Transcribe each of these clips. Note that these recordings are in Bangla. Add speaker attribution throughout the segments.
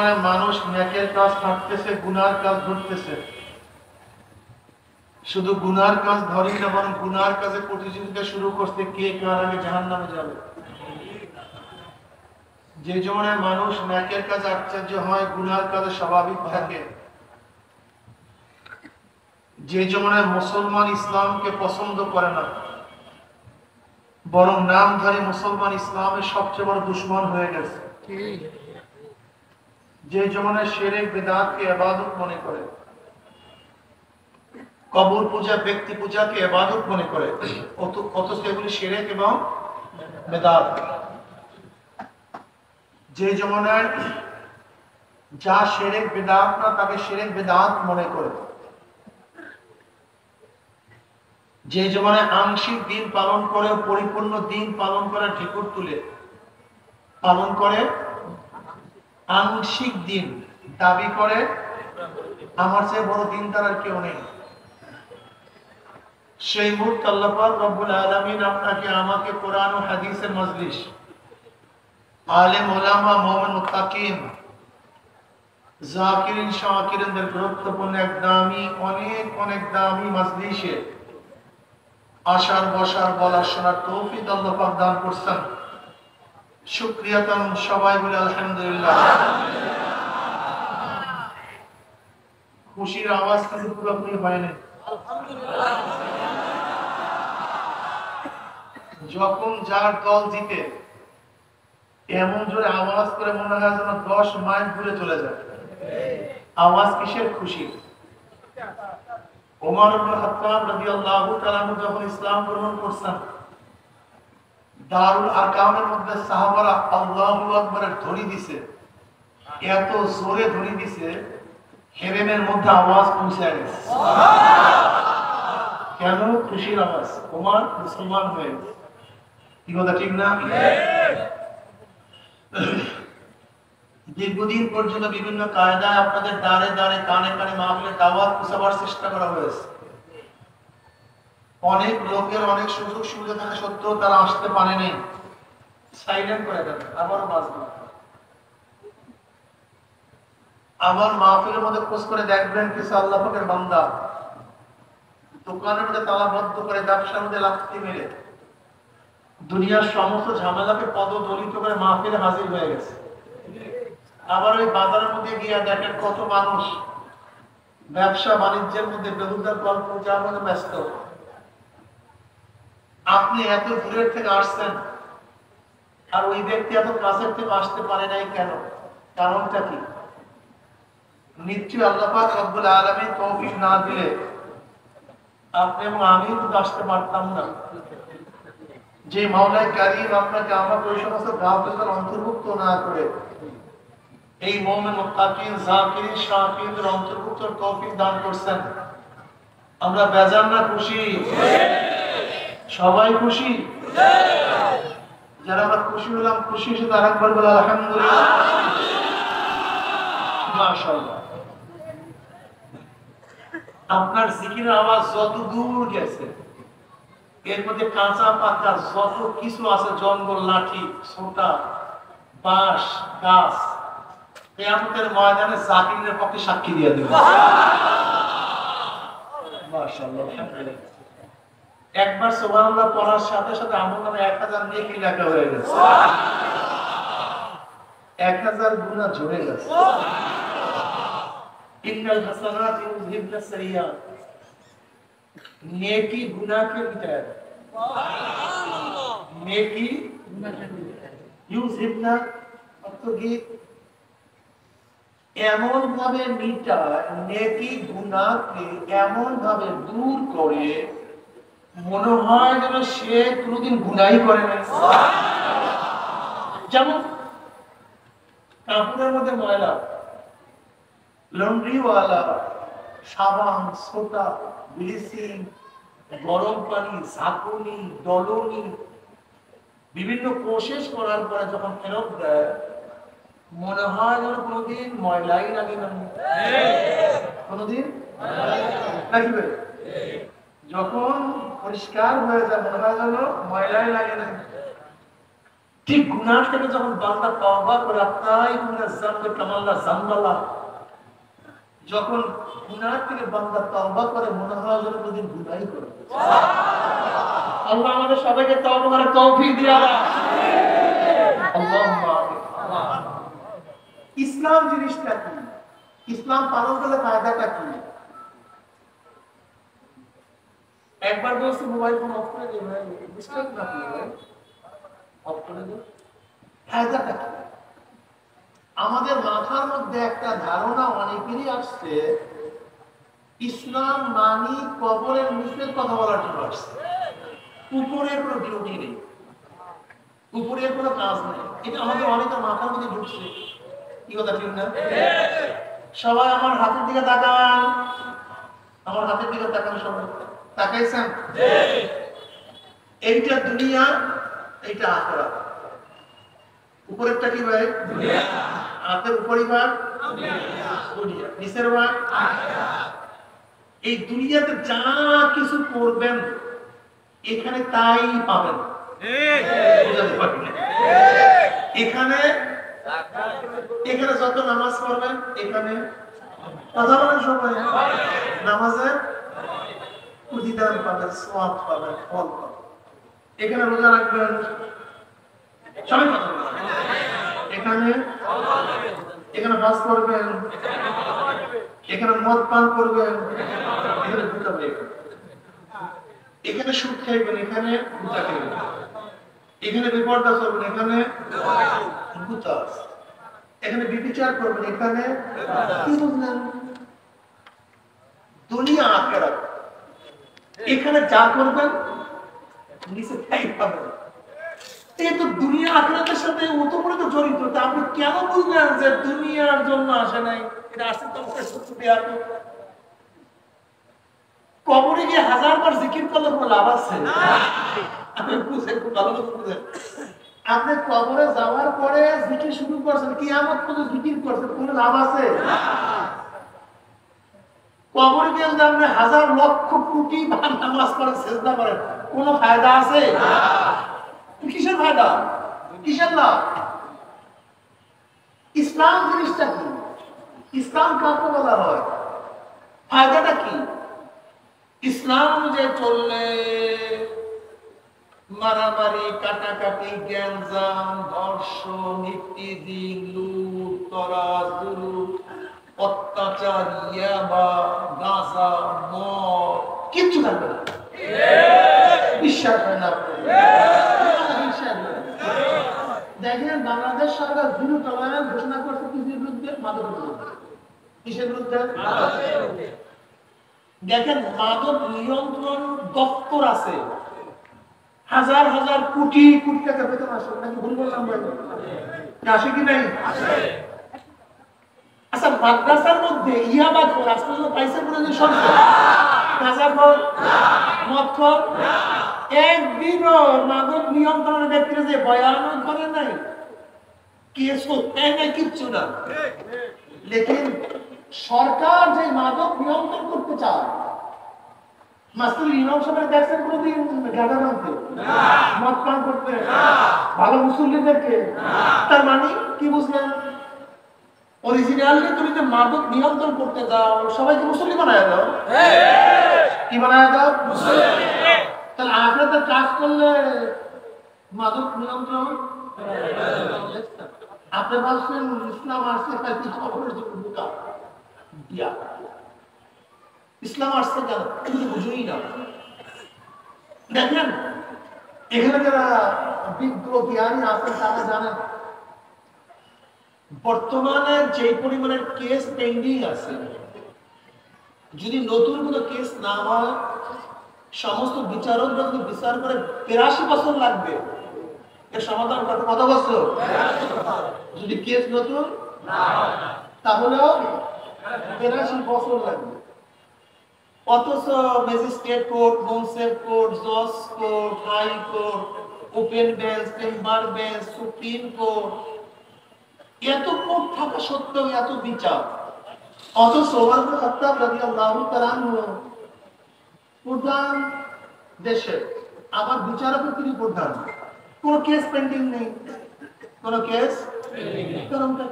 Speaker 1: জমানায় মানুষ নেকের কাজ থাকতেছে, গুনার কাজ ধরতেছে। শুধু গুনার কাজ ধরি না, বরং গুনার কাজে প্রতিযোগিতা শুরু করতে, কে কার আগে জাহান্নামে যাবে। যে জমানায় মানুষ নেকের কাজে আশ্চর্য হয়, গুনার কাজে স্বাভাবিক থাকে, যে জমানায় মুসলমান ইসলামকে পছন্দ করে না, বরং নামধারী মুসলমান ইসলামের সবচেয়ে বড় দুশ্মন হয়ে গেছে। যে জমানায় শিরক বিদআতকে ইবাদত মনে করে, কবর পূজা, ব্যক্তি পূজাকে ইবাদত মনে করে, অথচ এগুলি শিরক এবং বিদআত। যে জমানায় যা শিরক বিদআত না, তাকে শিরক বিদআত মনে করে। যে জমানায় আংশিক দিন পালন করে, পরিপূর্ণ দিন পালন করার ঢেকুর তুলে পালন করে, আংশিক দিন দাবি করে আমার চেয়ে বড় দিন তার আর কেউ নেই, সেই মুহূর্তে আল্লাহ পাক রব্বুল আলামিন আপনাকে আমাকে কোরআন ও হাদিসের মজলিস, আলেম ওলামা, মুমিন মুত্তাকিন, জাকিরিন শাকিরিনদের গুরুত্বপূর্ণ এক দামি, অনেক দামি মজলিসে আসার, বসার, বলার, শোনার তৌফিক আল্লাহ পাক দান করছেন। শুকরিয়া তাম সবাই বলে আলহামদুলিল্লাহ। খুশির আওয়াজ কিন্তু পুরোপুরি হয়নি। যখন যার দল জিতে, এমন জোরে আওয়াজ করে মনে হয় যেন 10 মাইল দূরে চলে যায়। আওয়াজ কিসের? খুশি। ওমর ইবনে খাত্তাব রাদিয়াল্লাহু তাআলা যখন ইসলাম গ্রহণ করছেন, দারুল আরকামের মধ্যে সাহাবারা আল্লাহু আকবারের ধ্বনি দিছে, এত জোরে ধ্বনি দিছে, হেরেমের মধ্যে আওয়াজ পৌঁছে গেছে। কেন? খুশির আওয়াজ। ওমর মুসলমান হয়ে গেছে। কি কথা ঠিক না? দীর্ঘদিন পর্যন্ত বিভিন্ন কায়দায় আপনাদের দ্বারে দ্বারে, কানে কানে মাহফিলের দাওয়াত পৌঁছাবার চেষ্টা করা হয়েছে। অনেক লোকের অনেক সুযোগ সুবিধা থাকা সত্ত্বেও তারা আসতে পারেনি, সাইলেন্ট করে দেন, আবারও বাজবে। আবার মাহফিলের মধ্যে খোঁজ করে দেখবেন কিছু আল্লাহ পাকের বান্দা দোকানের মধ্যে তালাবদ্ধ করে, ব্যবসার মধ্যে লাফতি মেরে, দুনিয়ার সমস্ত ঝামেলাকে পদদলিত করে মাহফিলে হাজির হয়ে গেছে। আবার ওই বাজারের মধ্যে গিয়ে দেখেন কত মানুষ ব্যবসা বাণিজ্যের মধ্যে, বেহুদার গল্প যার মধ্যে ব্যস্ত। আপনি এত দূরের থেকে আসছেন, আর ওই ব্যক্তি এত কাছের থেকে আসতে পারে নাই কেন? কারণটা কি? নিশ্চয়ই আল্লাহ পাক রব্বুল আলামিন তৌফিক না দিলে আপনি এবং আমি তো আসতে পারতাম না। যে মাওলাই কারীম আপনাকে আমাকে ওই সমস্ত গাফেলদের অন্তর্ভুক্ত না করে এই মুমিন মুত্তাকিন, জাকিরিন, শাকিরদের অন্তর্ভুক্ত তৌফিক দান করছেন, আমরা বেজার না খুশি? সবাই খুশি? যারা আমরা খুশি হলাম, খুশি হয়েছে তারা একবার বলে আলহামদুলিল্লাহ, মাশাআল্লাহ। আপনার জিকিরের আওয়াজ যত দূর গেছে, এর মধ্যে কাঁচা পাকা যত কিছু আছে, জঙ্গল, লাঠি, ছোটা, বাঁশ, গাছ, কিয়ামতের ময়দানে জাকিরের পক্ষে সাক্ষী দিয়ে দেবে। মাশাআল্লাহ, আলহামদুলিল্লাহ। একবার সুবহানাল্লাহ পড়ার সাথে সাথে আমলনামে 1000 নেকি লেখা হয়ে গেছে, 1000 গুনাহ ঝরে গেছে। ইন্নাল হাসানাত ইউযহিবনা সাইয়্যাত, নেকি গুনাহকে মিটায় দেয়। সুবহানাল্লাহ, নেকি গুনাহকে মিটায়। ইউযহিবনা অর্থ কি? এমন ভাবে মিটায়, নেকি গুনাহকে এমন ভাবে দূর করে মনে হয় যেন সে কোনোদিন গুনাহই করে নাই। যেমন কাপড়ের মধ্যে ময়লা, লন্ড্রিওয়ালা সাবান, সোটা, ব্লিচিং, গরম পানি, ঝাঁকুনি, দলনি, বিভিন্ন প্রসেস করার পরে যখন ফেরত দেয়, মনে হয় যেন কোনোদিন ময়লাই লাগে না। কোনোদিন লাগবে, যখন পরিষ্কার হয়ে যায় মনে হয় যেন ময়লাই লাগে না। ঠিক গুনাহ থেকে যখন বান্দা তওবা করে আপনাই গুনাহ জানবে কামাল্লা জানবালা, যখন গুনাহ থেকে বান্দা তওবা করে মনে হয় যেন কোনদিন গুনাহই করে। আল্লাহ আমাদের সবাইকে তওবা করার তৌফিক দিয়া দাও। আল্লাহুম্মা আমিন। ইসলাম জিনিসটা কি? ইসলাম পালন করলে ফায়দাটা কি? একবার বলছি মোবাইল ফোন অফ করে দিই ভাই, ডিস্টার্ব না করি ভাই, অফ করে দিই। ফায়দাটা কি? আমাদের মাথার মধ্যে একটা ধারণা অনেকেরই আসছে ইসলাম মানি কবরের নিচের কথা বলার জন্য আসছে, উপরের কোনো ডিউটি নেই, উপরের কোনো কাজ নেই। এটা আমাদের অনেকের মাথার মধ্যে ঢুকছে। কি কথা ঠিক না? সবাই আমার হাতের দিকে তাকান, আমার হাতের দিকে তাকান, সবাই তাকাইছেন? এইটা দুনিয়া, এইটা আখিরাত। উপরেরটা কি ভাই? দুনিয়া। হাতের উপরই ভাগ দুনিয়া, নিচের ভাগ আখিরাত। এই দুনিয়াতে যা কিছু করবেন এখানে তাই পাবেন। এখানে এখানে যত নামাজ পড়বেন এখানে কথা বলেন সবাই, নামাজের প্রতিদান পাবেন, সওয়াব পাবেন, ফল পাবেন। এখানে রোজা রাখবেন, সবাই কথা বলেন, এখানে এখানে নামাজ পড়বেন, এখানে মদ পান করবেন, এখানে গুটা খাইবেন, এখানে সুদ খাইবেন, এখানে গুটা খাইবেন, এখানে বিপর্দা চলবেন, এখানে গুটা, এখানে বিবিচার করবেন, এখানে কি বুঝলেন? দুনিয়া আখিরাত। এখানে যা করবেন নিচে তাই পাবেন। এই তো দুনিয়া আখিরাতের সাথে ওতপ্রোত জড়িত। তা আপনি কেন বুঝলেন যে দুনিয়ার জন্য আসে নাই? এটা আসছে তো কবরে গিয়ে 1000 বার জিকির করলে কোনো লাভ আছে? আপনি কবরে যাওয়ার পরে জিকির শুরু করছেন, কিয়ামত পর্যন্ত জিকির করছেন, কোনো লাভ আছে? কবরে গিয়ে যদি আপনি 1000 লক্ষ কোটি বার নামাজ পড়েন, সিজদা করেন, কোনো ফায়দা আছে? কিসের ফায়দা? কিসের লাভ? ইসলাম জিনিসটা কি? ইসলাম কাকে বলা হয়? ফায়দাটা কি? ইসলাম অনুযায়ী চললে মারামারি, কাটাকাটি, গ্যাঞ্জাম, ধর্ষণ, ইত্যাদি, লুট, তরাজ, জুলুম, অত্যাচার, ইয়াবা, গাঁজা, মদ কিচ্ছু থাকবে না। বিশ্বাস হয় না? দেখেন বাংলাদেশ সরকার জিরো টলারেন্স ঘোষণা করছে কিসের বিরুদ্ধে? মাদকের বিরুদ্ধে। কিসের বিরুদ্ধে? দেখেন মাদক নিয়ন্ত্রণ দপ্তর আছে, হাজার হাজার কোটি কোটি টাকা বেতন আসে, নাকি ভুল বললাম ভাই? আসে কি নাই? আচ্ছা মাদ্রাসার মধ্যে ইয়াবা খোর আসলে পাইছে কোনো সরকার? গাঁজা খোর, মদ খোর, একদিনও মাদক নিয়ন্ত্রণের ব্যক্তিরা যে বয়ান করে নাই, কেস করতে নাই, কিচ্ছু না। লেকিন সরকার যে মাদক নিয়ন্ত্রণ করতে চায়, মাস্টার ইমাম সাহেব দেখছেন কোনদিন গাঁজা ভাঙতে, মদ পান করতে, ভালো মুসল্লিদেরকে? তার মানে কি বুঝলেন? অরিজিনালি তুমি যে মাদক নিয়ন্ত্রণ করতে যাও, সবাইকে মুসল্লি বানায় দাও। কি বানায় দাও? মুসল্লি। তাহলে আখিরাতে কাজ করলে মাদক নিয়ন্ত্রণ। আপনি বলছেন ইসলাম আসছে তাই খবরের জন্য বোকা দিয়া। ইসলাম আসছে কেন তুমি বুঝুই না। দেখেন এখানে যারা বিজ্ঞ জ্ঞানী আছেন তারা জানেন বর্তমানে যে পরিমাণের কেস পেন্ডিং আছে, যদি নতুন কোনো কেস না হয়, সমস্ত বিচারকরা যদি বিচার করে 82 বছর লাগবে এর সমাধান করতে। কত বছর? যদি কেস নতুন না হয় তাহলেও 82 বছর লাগবে। অথচ ম্যাজিস্ট্রেট কোর্ট, মনসেফ কোর্ট, জজ court, high court, open bench, chamber bench, supreme court, এত কোর্ট থাকা সত্ত্বেও এত বিচার। অথচ ওমর ইবনে খাত্তাব রাদিয়াল্লাহু তাআলা প্রধান দেশে, আবার বিচারকের তিনি প্রধান। কোনো কেস পেন্ডিং নেই, কোনো কেস কারণটা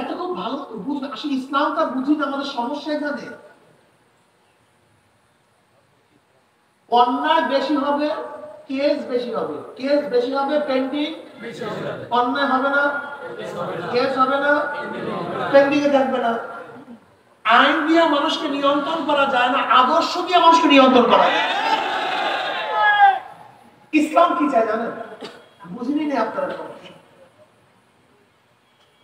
Speaker 1: একটা খুব ভালো আসলে ইসলামটা বুঝি না, আমাদের সমস্যা এখানে অন্যায় বেশি হবে, কেস বেশি হবে, কেস বেশি হবে, পেন্ডিং অন্যায় হবে না, কেস হবে না, পেন্ডিং এ থাকবে না। আইন দিয়ে মানুষকে নিয়ন্ত্রণ করা যায় না, আদর্শ দিয়ে মানুষকে নিয়ন্ত্রণ করা যায়। ইসলাম কি চায় জানেন? বুঝিনি না আপনারা।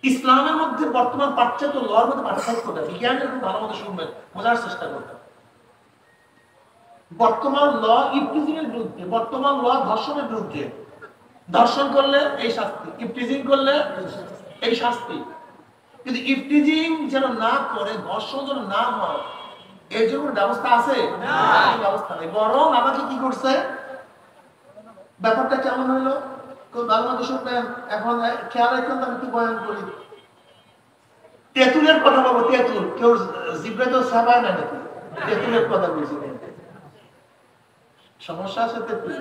Speaker 1: ইসলামের মধ্যে বর্তমান পাশ্চাত্য লর মধ্যে পার্থক্যটা বিজ্ঞানের খুব ভালো মতো শুনবেন, বোঝার চেষ্টা করবেন। বর্তমান ল ইফটিজিংয়ের বিরুদ্ধে, বর্তমান ল ধর্ষণের বিরুদ্ধে। ধর্ষণ করলে এই শাস্তি, ইফটিজিং করলে এই শাস্তি। কিন্তু ইফটিজিং যেন না করে, ধর্ষণ যেন না হয়, এর জন্য ব্যবস্থা আছে না, ব্যবস্থা নেই। বরং আমাকে কি করছে, ব্যাপারটা কেমন হইলো ভালো মতো শুনবেন। এখন খেয়াল রাখবেন, আমি একটু বয়ান করি। তেঁতুলের কথা বলবো, তেঁতুল কেউ জিব্রে তো সাবায় না নাকি? তেঁতুলের কথা বলছি, সমস্যা আছে তেঁতুল?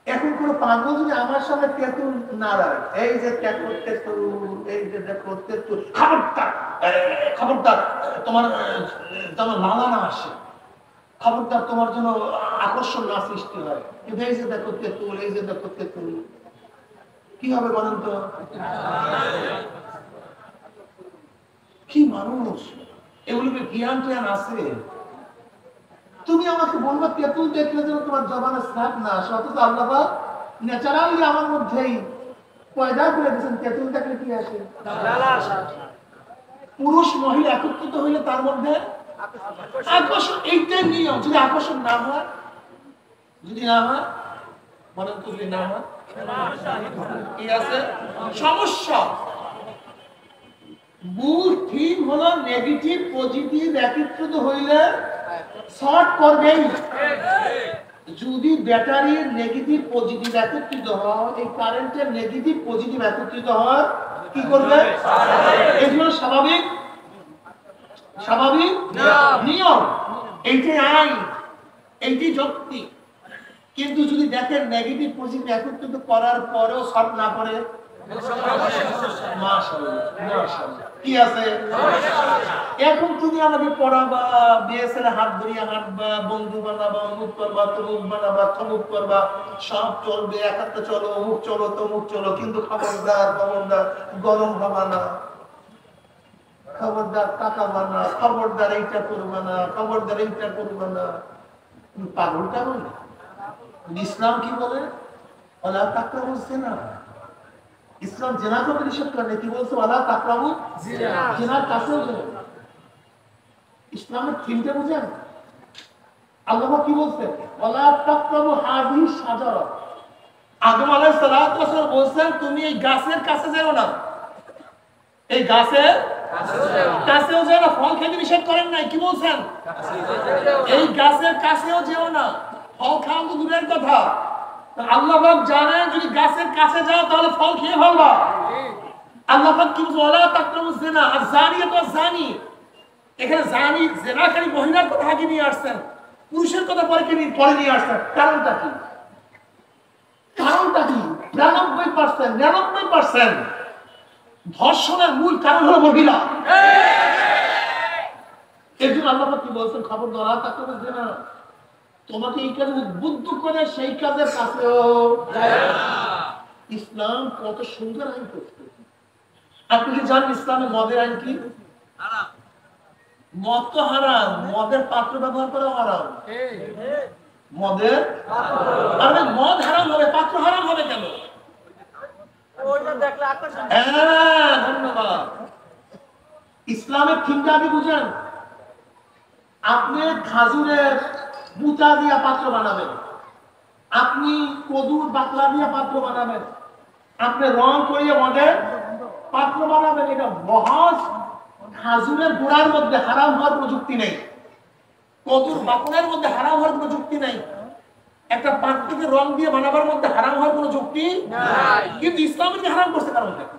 Speaker 1: এখন কোন পাগল যদি আমার সামনে তেঁতুল না রায়, এই যে তেঁতুল তেঁতুল, এই যে দেখো তেঁতুল, খবরদার খবরদার তোমার যেন লালা না আসে, খবরদার তোমার জন্য আকর্ষণ না সৃষ্টি হয়, কিন্তু এই যে দেখো তেঁতুল, এই যে দেখো তেঁতুল, কি হবে বলেন তো? কি মানুষ, এগুলোকে জ্ঞান জ্ঞান আছে? তুমি আমাকে বলবো তেঁতুল দেখলে যেন তোমার জবানে স্নাপ না আসে, অথচ আল্লাহ পাক ন্যাচারালি আমার মধ্যেই পয়দা করে দিয়েছেন তেঁতুল দেখলে কি আসে? পুরুষ মহিলা একত্রিত হইলে তার মধ্যে আকর্ষণ, এইটাই নিয়ম। যদি আকর্ষণ না হয়, যদি না হয় বলেন তো, যদি না হয় কি আছে সমস্যা? মূল থিম হলো নেগেটিভ পজিটিভ একত্রিত হইলে শর্ট করবেই। যদি ব্যাটারির নেগেটিভ পজিটিভ একত্রিত হয়, এই কারেন্টের নেগেটিভ পজিটিভ একত্রিত হয়, কি করবে? এগুলো স্বাভাবিক, স্বাভাবিক নিয়ম, এইটাই আইন, এইটাই যুক্তি। কিন্তু যদি দেখেন নেগেটিভ পজিটিভ একত্রিত করার পরেও শর্ট না করে, কি আছে? এখন তুমি আমাকে পড়াবা, বিএসএল হাত ধরিয়া হাঁটবা, বন্ধু বানাবা, অমুক করবা, তমুক বানাবা, তমুক করবা, সব চলবে, একাত্তে চলো, অমুক চলো, তমুক চলো, কিন্তু খবরদার খবরদার গরম হবা না, খবরদার তাকাবা না, খবরদার এইটা করবা না, খবরদার এইটা করবা না। পাগলটা বলে ইসলাম কি বলে? ওলা তাকরা বলছে না, ইসলাম জেনা করতে নিষেধ করে, কি বলছে? ওয়ালা তাকরাবু জিনা, জিনার কাছেও যাবেন। ইসলামের থিমটা বুঝেন? আল্লাহ কি বলছেন? ওয়ালা তাকরাবু হাযিহি শাজারা। আদম আলাইহিস সালাতু ওয়াস সালাম বলছেন, তুমি এই গাছের কাছে যেও না, এই গাছের কাছেও যেও না। ফল খেতে নিষেধ করেন নাই, কি বলছেন? এই গাছের কাছেও যেও না, ফল খাওয়া তো দূরের কথা। আল্লাহ পাক জানেন যদি গাছের কাছে যাও তাহলে ফল খেয়ে ফেলবা। আল্লাহ পাক কি বলছে? ওয়ালা তাকরাবুজ জিনা, আর জানিয়াতু জানি। এখানে জানি জিনাকারী মহিলার কথা আগে নিয়ে আসছেন, পুরুষের কথা পরে নিয়ে আসছেন। কারণটা কি? কারণটা কি? 99% ধর্ষণের মূল কারণ হলো মহিলা। এর জন্য আল্লাহ পাক কি বলছেন? খবরদার ওয়ালা তাকরাবুজ জিনা, তোমাকে এই কাজে উদ্বুদ্ধ করে সেই কাজের কাছেও। ইসলাম কত সুন্দর আইন করছে। আপনি কি জানেন ইসলামে মদের আইন কি? মদ তো হারাম, মদের পাত্র ব্যবহার করা হারাম। মদের আরে মদ হারাম হবে, পাত্র হারাম হবে কেন? ধন্যবাদ। ইসলামের থিমটা আপনি বুঝেন? আপনি খাজুরের বুটা দিয়া পাত্র বানাবেন, আপনি কদুর বাকলা দিয়া পাত্র বানাবেন, আপনি রং করিয়ে মদের পাত্র বানাবেন। এটা মহাজ খাজুরের গুড়ার মধ্যে হারাম হওয়ার কোনো যুক্তি নেই, কদুর বাকলার মধ্যে হারাম হওয়ার কোনো যুক্তি নেই, একটা পাত্রকে রং দিয়ে বানাবার মধ্যে হারাম হওয়ার কোনো যুক্তি নাই। কিন্তু ইসলামের হারাম করছে কারণটা কি?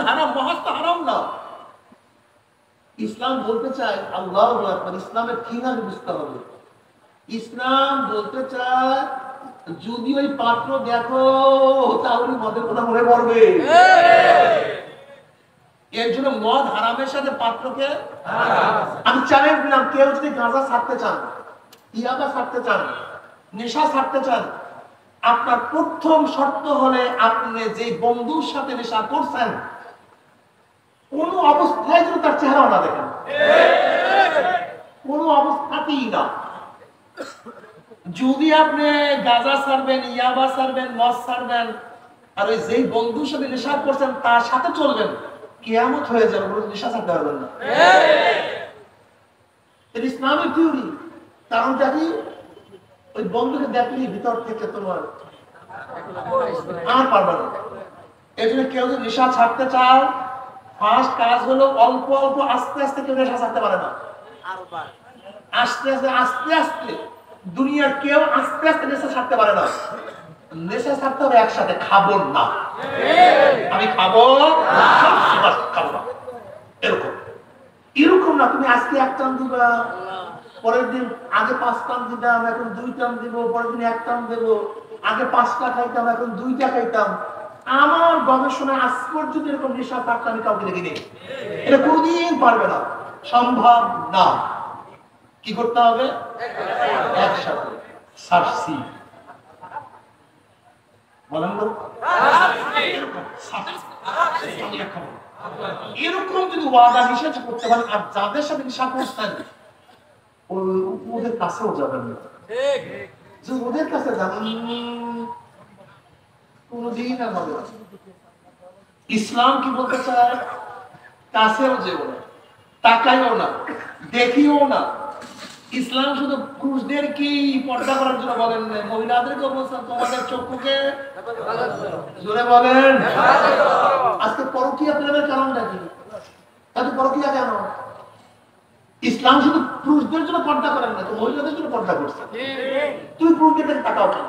Speaker 1: হারাম, মহাজ তো হারাম না। ইসলাম বলতে চাই আল্লাহু আকবার, ইসলামের থিম আগে বুঝতে হবে। ইসলাম বলতে চায় যদি ওই পাত্র দেখো তাহলে মদের কথা মনে পড়বে। এর জন্য মদ হারামের সাথে পাত্রকে আমি চ্যালেঞ্জ দিলাম, কেউ যদি গাঁজা ছাড়তে চান, ইয়াবা ছাড়তে চান, নেশা ছাড়তে চান, আপনার প্রথম শর্ত হলে আপনি যে বন্ধুর সাথে নেশা করছেন কোন অবস্থায় যেন তার চেহারা না দেখেন, কোন অবস্থাতেই না। যদি আপনি গাঁজা ছাড়বেন, ইয়াবা ছাড়বেন, মদ ছাড়বেন, আর ওই যেই বন্ধুর সাথে নেশা করছেন তার সাথে চলবেন, কিয়ামত হয়ে যাবে, নেশা ছাড়তে পারবেন না। এটা ইসলামের থিওরি। কারণটা কি? ওই বন্ধুকে দেখলেই ভিতর থেকে তোমার আর পারবে না। এই জন্য কেউ যদি নেশা ছাড়তে চাও, ফার্স্ট কাজ হলো অল্প অল্প আস্তে আস্তে কেউ নেশা ছাড়তে পারে না। আস্তে আস্তে আস্তে আস্তে দুনিয়ার কেউ আস্তে আস্তে নেশা ছাড়তে পারে না। নেশা ছাড়তে হবে একসাথে, খাবো না, আমি খাবো খাবো না, এরকম এরকম না। তুমি আজকে এক টান দিবা, পরের দিন আগে 5 টান দিতাম, এখন 2 টান দিব, পরের দিন 1 টান দেবো, আগে 5টা খাইতাম, এখন 2টা খাইতাম। আমার গবেষণা আজ পর্যন্ত এরকম নেশা ছাড়তে আমি কাউকে দেখিনি। এটা কোনদিন পারবে না, সম্ভব না। কি করতে হবে? একসাথে সার্সি বলেন তো, এরকম যদি ওয়াদা নিষেধ করতে পারেন, আর যাদের সাথে নেশা করছেন ওদের কাছেও যাবেন না, ওদের কাছে যাবেন কোনদিন আর হবে না। ইসলাম কি বলতে চায়? কাছেও যেও না, তাকাইও না, দেখিও না। ইসলাম শুধু পুরুষদের কি পর্দা করার জন্য বলেন না, মহিলাদেরকে বলছেন তোমাদের চক্ষুকে জোরে বলেন। আজকে পরকীয়া প্রেমের কারণটা কি? এত পরকীয়া কেন? ইসলাম শুধু পুরুষদের জন্য পর্দা করেন না, তো মহিলাদের জন্য পর্দা করছে। তুমি পুরুষদের তাকাও কেন?